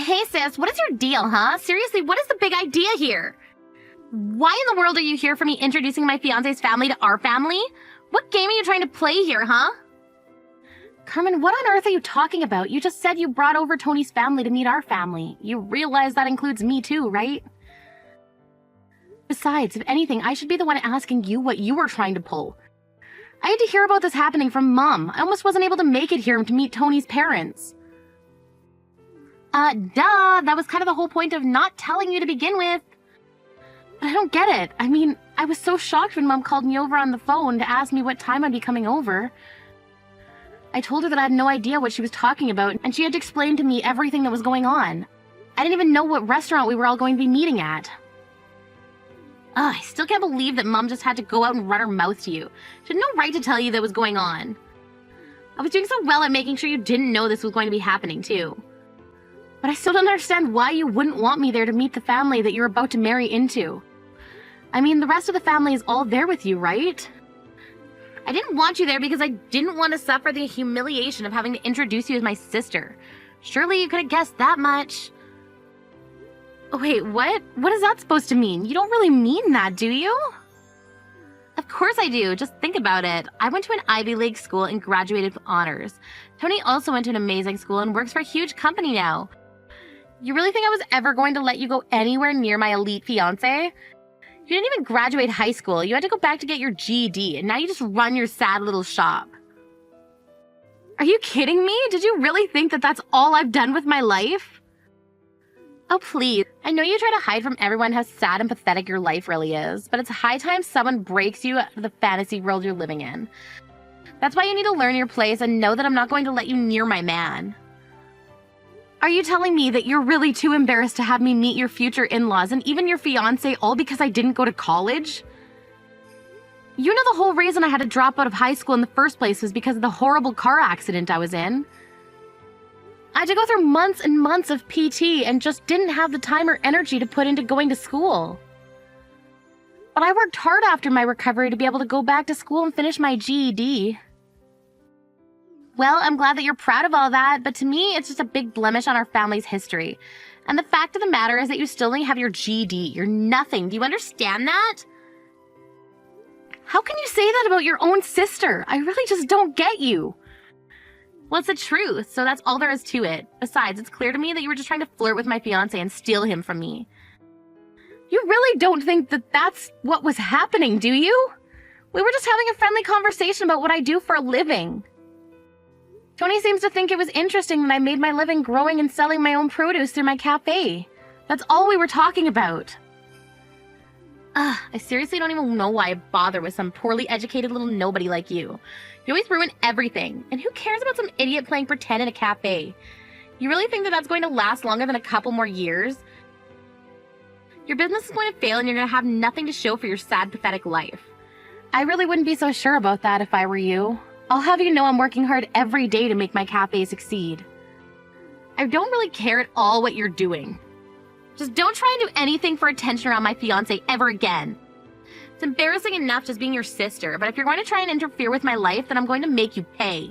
Hey sis, what is your deal, huh? Seriously, what is the big idea here? Why in the world are you here for me introducing my fiance's family to our family? What game are you trying to play here, huh? Carmen, what on earth are you talking about? You just said you brought over Tony's family to meet our family. You realize that includes me too, right? Besides, if anything, I should be the one asking you what you were trying to pull. I had to hear about this happening from Mom. I almost wasn't able to make it here to meet Tony's parents. Duh, that was kind of the whole point of not telling you to begin with. But I don't get it. I mean, I was so shocked when Mom called me over on the phone to ask me what time I'd be coming over. I told her that I had no idea what she was talking about, and she had to explain to me everything that was going on. I didn't even know what restaurant we were all going to be meeting at. I still can't believe that Mom just had to go out and run her mouth to you. She had no right to tell you that was going on. I was doing so well at making sure you didn't know this was going to be happening, too. But I still don't understand why you wouldn't want me there to meet the family that you're about to marry into. I mean, the rest of the family is all there with you, right? I didn't want you there because I didn't want to suffer the humiliation of having to introduce you as my sister. Surely you could have guessed that much. Wait, what? What is that supposed to mean? You don't really mean that, do you? Of course I do. Just think about it. I went to an Ivy League school and graduated with honors. Tony also went to an amazing school and works for a huge company now. You really think I was ever going to let you go anywhere near my elite fiancé? You didn't even graduate high school. You had to go back to get your GED, and now you just run your sad little shop. Are you kidding me? Did you really think that that's all I've done with my life? Oh, please. I know you try to hide from everyone how sad and pathetic your life really is, but it's high time someone breaks you out of the fantasy world you're living in. That's why you need to learn your place and know that I'm not going to let you near my man. Are you telling me that you're really too embarrassed to have me meet your future in-laws and even your fiancé all because I didn't go to college? You know the whole reason I had to drop out of high school in the first place was because of the horrible car accident I was in. I had to go through months and months of PT and just didn't have the time or energy to put into going to school. But I worked hard after my recovery to be able to go back to school and finish my GED. Well, I'm glad that you're proud of all that, but to me, it's just a big blemish on our family's history. And the fact of the matter is that you still only have your GED. You're nothing. Do you understand that? How can you say that about your own sister? I really just don't get you. Well, it's the truth, so that's all there is to it. Besides, it's clear to me that you were just trying to flirt with my fiancé and steal him from me. You really don't think that that's what was happening, do you? We were just having a friendly conversation about what I do for a living. Tony seems to think it was interesting that I made my living growing and selling my own produce through my cafe. That's all we were talking about. I seriously don't even know why I bother with some poorly educated little nobody like you. You always ruin everything. And who cares about some idiot playing pretend in a cafe? You really think that that's going to last longer than a couple more years? Your business is going to fail and you're going to have nothing to show for your sad, pathetic life. I really wouldn't be so sure about that if I were you. I'll have you know I'm working hard every day to make my cafe succeed. I don't really care at all what you're doing. Just don't try and do anything for attention around my fiancé ever again. It's embarrassing enough just being your sister, but if you're going to try and interfere with my life, then I'm going to make you pay.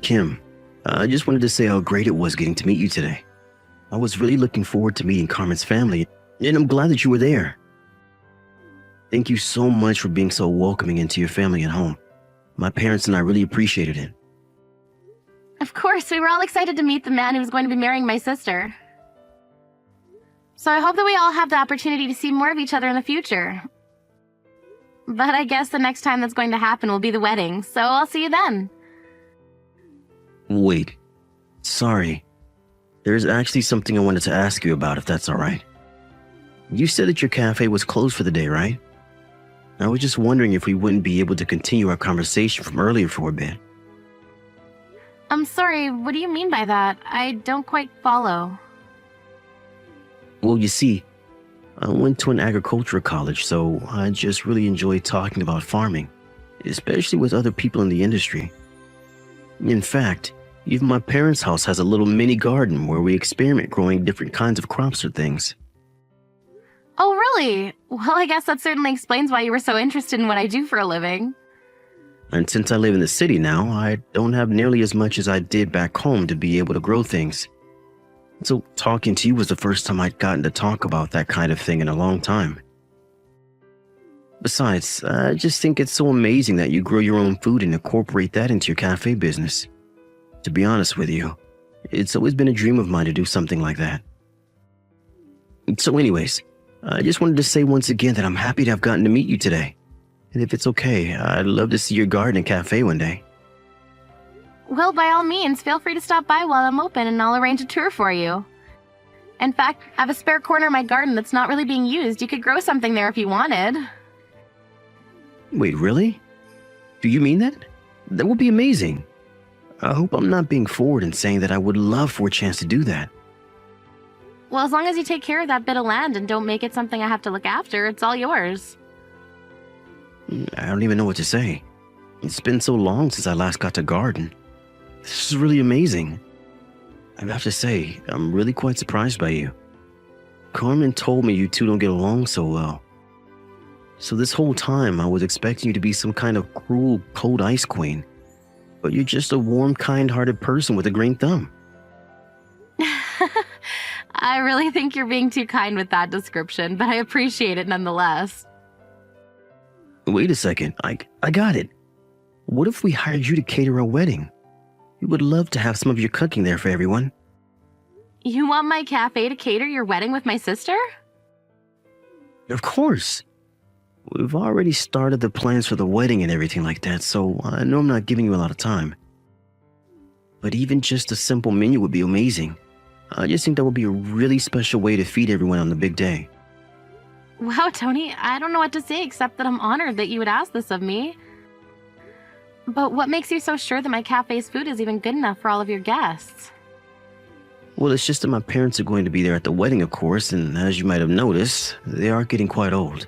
Kim, I just wanted to say how great it was getting to meet you today. I was really looking forward to meeting Carmen's family, and I'm glad that you were there. Thank you so much for being so welcoming into your family and home. My parents and I really appreciated it. Of course, we were all excited to meet the man who was going to be marrying my sister. So I hope that we all have the opportunity to see more of each other in the future. But I guess the next time that's going to happen will be the wedding, so I'll see you then. Wait. Sorry. There's actually something I wanted to ask you about, if that's all right. You said that your cafe was closed for the day, right? I was just wondering if we wouldn't be able to continue our conversation from earlier for a bit. I'm sorry, what do you mean by that? I don't quite follow. Well, you see, I went to an agricultural college, so I just really enjoy talking about farming, especially with other people in the industry. In fact, even my parents' house has a little mini garden where we experiment growing different kinds of crops or things. Oh, really? Well, I guess that certainly explains why you were so interested in what I do for a living. And since I live in the city now, I don't have nearly as much as I did back home to be able to grow things. So talking to you was the first time I'd gotten to talk about that kind of thing in a long time. Besides, I just think it's so amazing that you grow your own food and incorporate that into your cafe business. To be honest with you, it's always been a dream of mine to do something like that. So anyways, I just wanted to say once again that I'm happy to have gotten to meet you today. And if it's okay, I'd love to see your garden and cafe one day. Well, by all means, feel free to stop by while I'm open and I'll arrange a tour for you. In fact, I have a spare corner in my garden that's not really being used. You could grow something there if you wanted. Wait, really? Do you mean that? That would be amazing. I hope I'm not being forward in saying that I would love for a chance to do that. Well, as long as you take care of that bit of land and don't make it something I have to look after, it's all yours. I don't even know what to say. It's been so long since I last got to garden. This is really amazing. I have to say, I'm really quite surprised by you. Carmen told me you two don't get along so well. So this whole time I was expecting you to be some kind of cruel, cold ice queen. But you're just a warm, kind-hearted person with a green thumb. I really think you're being too kind with that description, but I appreciate it nonetheless. Wait a second, I got it. What if we hired you to cater a wedding? We would love to have some of your cooking there for everyone. You want my cafe to cater your wedding with my sister? Of course. We've already started the plans for the wedding and everything like that, so I know I'm not giving you a lot of time. But even just a simple menu would be amazing. I just think that would be a really special way to feed everyone on the big day. Wow, Tony, I don't know what to say except that I'm honored that you would ask this of me. But what makes you so sure that my cafe's food is even good enough for all of your guests? Well, it's just that my parents are going to be there at the wedding, of course, and as you might have noticed, they are getting quite old.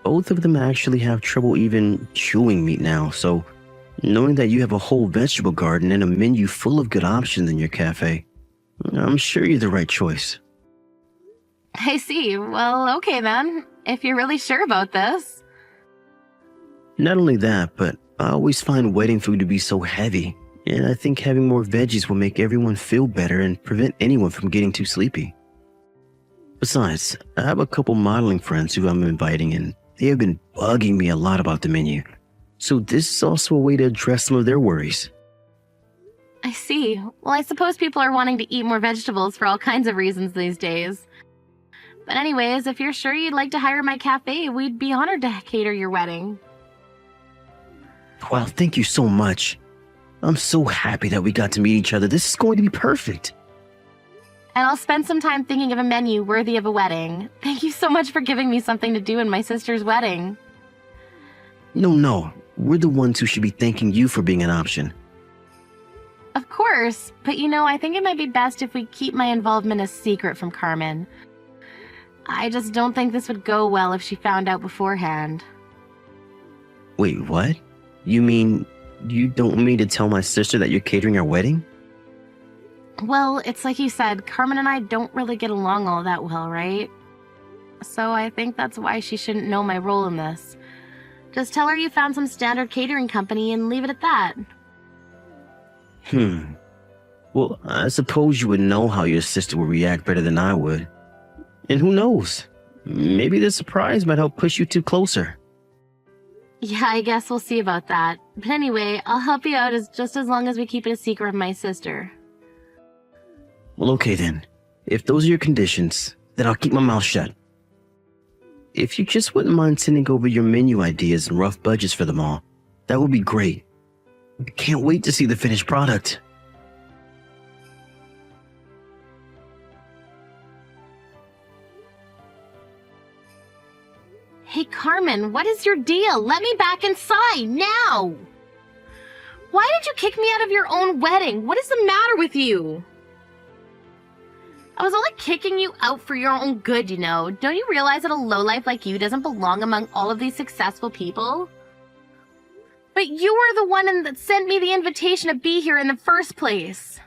Both of them actually have trouble even chewing meat now, so knowing that you have a whole vegetable garden and a menu full of good options in your cafe, I'm sure you're the right choice. I see. Well, okay then, if you're really sure about this. Not only that, but I always find wedding food to be so heavy, and I think having more veggies will make everyone feel better and prevent anyone from getting too sleepy. Besides, I have a couple modeling friends who I'm inviting, and they have been bugging me a lot about the menu, so this is also a way to address some of their worries. I see. Well, I suppose people are wanting to eat more vegetables for all kinds of reasons these days. But anyways, if you're sure you'd like to hire my cafe, we'd be honored to cater your wedding. Well, thank you so much. I'm so happy that we got to meet each other. This is going to be perfect. And I'll spend some time thinking of a menu worthy of a wedding. Thank you so much for giving me something to do in my sister's wedding. No. We're the ones who should be thanking you for being an option. Of course, but I think it might be best if we keep my involvement a secret from Carmen. I just don't think this would go well if she found out beforehand. Wait, what? You mean you don't want me to tell my sister that you're catering our wedding? Well, it's like you said, Carmen and I don't really get along all that well, right? So I think that's why she shouldn't know my role in this. Just tell her you found some standard catering company and leave it at that. Well, I suppose you would know how your sister would react better than I would. And who knows? Maybe the surprise might help push you two closer. Yeah, I guess we'll see about that. But anyway, I'll help you out just as long as we keep it a secret of my sister. Well, okay then. If those are your conditions, then I'll keep my mouth shut. If you just wouldn't mind sending over your menu ideas and rough budgets for them all, that would be great. I can't wait to see the finished product. Hey, Carmen, what is your deal? Let me back inside, now! Why did you kick me out of your own wedding? What is the matter with you? I was only kicking you out for your own good, Don't you realize that a lowlife like you doesn't belong among all of these successful people? But you were the one that sent me the invitation to be here in the first place.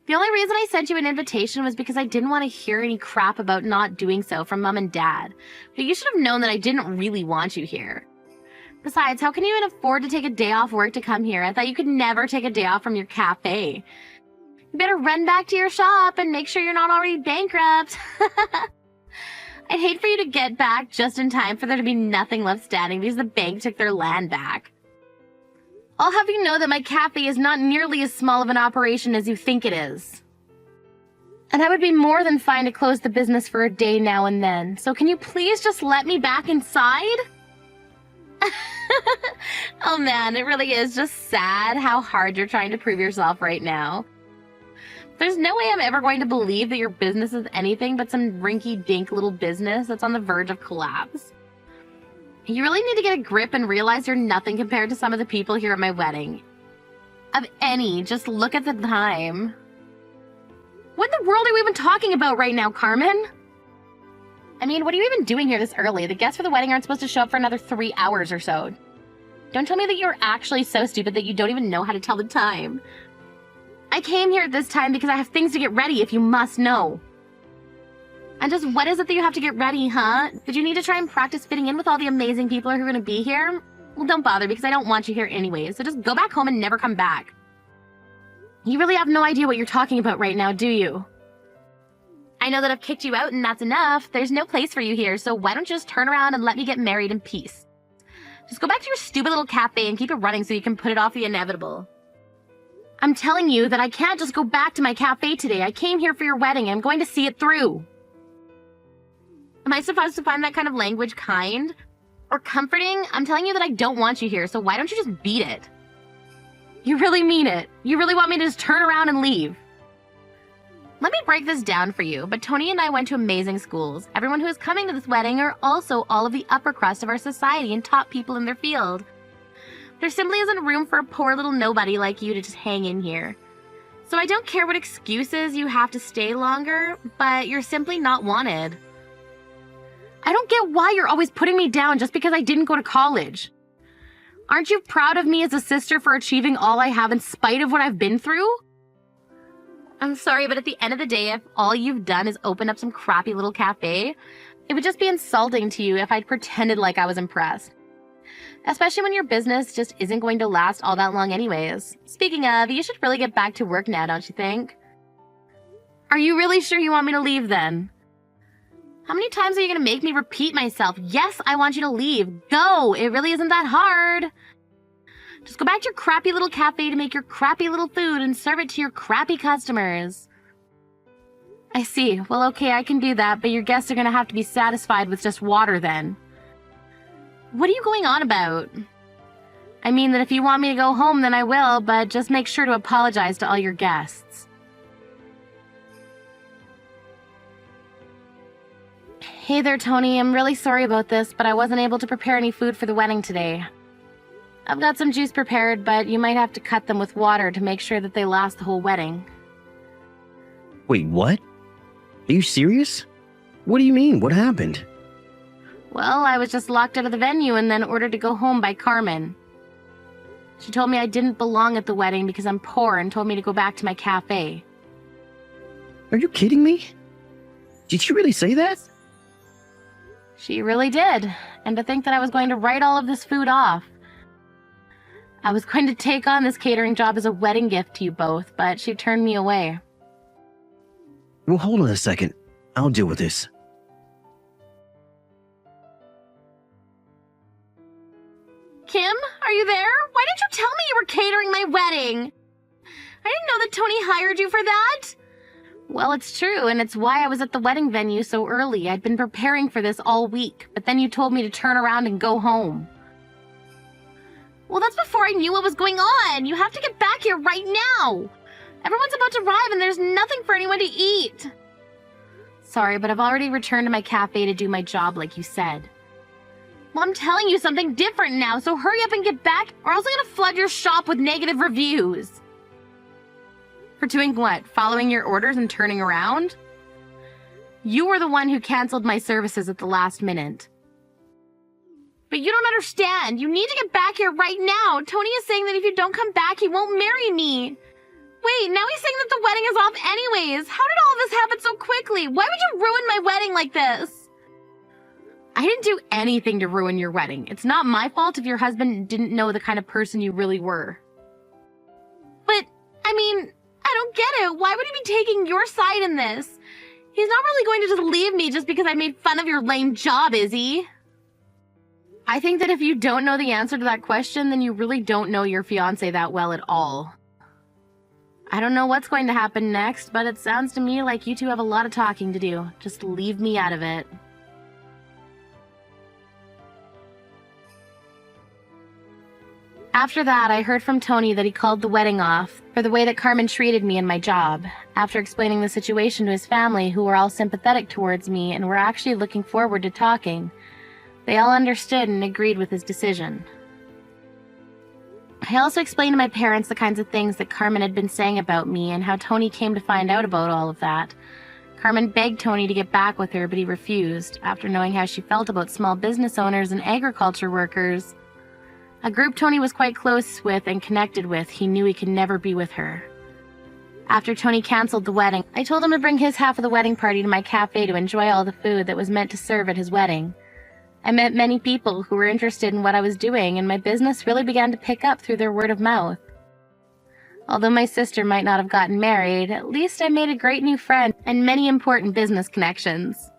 The only reason I sent you an invitation was because I didn't want to hear any crap about not doing so from Mom and Dad. But you should have known that I didn't really want you here. Besides, how can you even afford to take a day off work to come here? I thought you could never take a day off from your cafe. You better run back to your shop and make sure you're not already bankrupt. I'd hate for you to get back just in time for there to be nothing left standing because the bank took their land back. I'll have you know that my cafe is not nearly as small of an operation as you think it is. And I would be more than fine to close the business for a day now and then. So can you please just let me back inside? Oh man, it really is just sad how hard you're trying to prove yourself right now. There's no way I'm ever going to believe that your business is anything but some rinky-dink little business that's on the verge of collapse. You really need to get a grip and realize you're nothing compared to some of the people here at my wedding. Of any, just look at the time. What in the world are we even talking about right now, Carmen? I mean, what are you even doing here this early? The guests for the wedding aren't supposed to show up for another 3 hours or so. Don't tell me that you're actually so stupid that you don't even know how to tell the time. I came here at this time because I have things to get ready, if you must know. And just what is it that you have to get ready, huh? Did you need to try and practice fitting in with all the amazing people who are going to be here? Well, don't bother because I don't want you here anyways, so just go back home and never come back. You really have no idea what you're talking about right now, do you? I know that I've kicked you out and that's enough. There's no place for you here, so why don't you just turn around and let me get married in peace? Just go back to your stupid little cafe and keep it running so you can put it off the inevitable. I'm telling you that I can't just go back to my cafe today. I came here for your wedding and I'm going to see it through. Am I supposed to find that kind of language kind? Or comforting? I'm telling you that I don't want you here, so why don't you just beat it? You really mean it. You really want me to just turn around and leave. Let me break this down for you, but Tony and I went to amazing schools. Everyone who is coming to this wedding are also all of the upper crust of our society and top people in their field. There simply isn't room for a poor little nobody like you to just hang in here. So I don't care what excuses you have to stay longer, but you're simply not wanted. I don't get why you're always putting me down just because I didn't go to college. Aren't you proud of me as a sister for achieving all I have in spite of what I've been through? I'm sorry, but at the end of the day, if all you've done is open up some crappy little cafe, it would just be insulting to you if I'd pretended like I was impressed. Especially when your business just isn't going to last all that long anyways. Speaking of, you should really get back to work now, don't you think? Are you really sure you want me to leave then? How many times are you going to make me repeat myself? Yes, I want you to leave. Go! It really isn't that hard. Just go back to your crappy little cafe to make your crappy little food and serve it to your crappy customers. I see. Well, okay, I can do that, but your guests are going to have to be satisfied with just water then. What are you going on about? I mean that if you want me to go home, then I will, but just make sure to apologize to all your guests. Hey there, Tony. I'm really sorry about this, but I wasn't able to prepare any food for the wedding today. I've got some juice prepared, but you might have to cut them with water to make sure that they last the whole wedding. Wait, what? Are you serious? What do you mean? What happened? Well, I was just locked out of the venue and then ordered to go home by Carmen. She told me I didn't belong at the wedding because I'm poor and told me to go back to my cafe. Are you kidding me? Did she really say that? She really did. And to think that I was going to write all of this food off. I was going to take on this catering job as a wedding gift to you both, but she turned me away. Well, hold on a second. I'll deal with this. Kim, are you there? Why didn't you tell me you were catering my wedding? I didn't know that Tony hired you for that. Well, it's true, and it's why I was at the wedding venue so early. I'd been preparing for this all week, but then you told me to turn around and go home. Well, that's before I knew what was going on. You have to get back here right now. Everyone's about to arrive and there's nothing for anyone to eat. Sorry, but I've already returned to my cafe to do my job like you said. Well, I'm telling you something different now, so hurry up and get back or else I'm gonna flood your shop with negative reviews. For doing what? Following your orders and turning around? You were the one who canceled my services at the last minute. But you don't understand. You need to get back here right now. Tony is saying that if you don't come back, he won't marry me. Wait, now he's saying that the wedding is off anyways. How did all of this happen so quickly? Why would you ruin my wedding like this? I didn't do anything to ruin your wedding. It's not my fault if your husband didn't know the kind of person you really were. But, I mean, I don't get it. Why would he be taking your side in this? He's not really going to just leave me just because I made fun of your lame job, is he? I think that if you don't know the answer to that question, then you really don't know your fiancé that well at all. I don't know what's going to happen next, but it sounds to me like you two have a lot of talking to do. Just leave me out of it. After that, I heard from Tony that he called the wedding off for the way that Carmen treated me and my job, after explaining the situation to his family, who were all sympathetic towards me and were actually looking forward to talking. They all understood and agreed with his decision. I also explained to my parents the kinds of things that Carmen had been saying about me and how Tony came to find out about all of that. Carmen begged Tony to get back with her, but he refused, after knowing how she felt about small business owners and agriculture workers. A group Tony was quite close with and connected with, he knew he could never be with her. After Tony canceled the wedding, I told him to bring his half of the wedding party to my cafe to enjoy all the food that was meant to serve at his wedding. I met many people who were interested in what I was doing, and my business really began to pick up through their word of mouth. Although my sister might not have gotten married, at least I made a great new friend and many important business connections.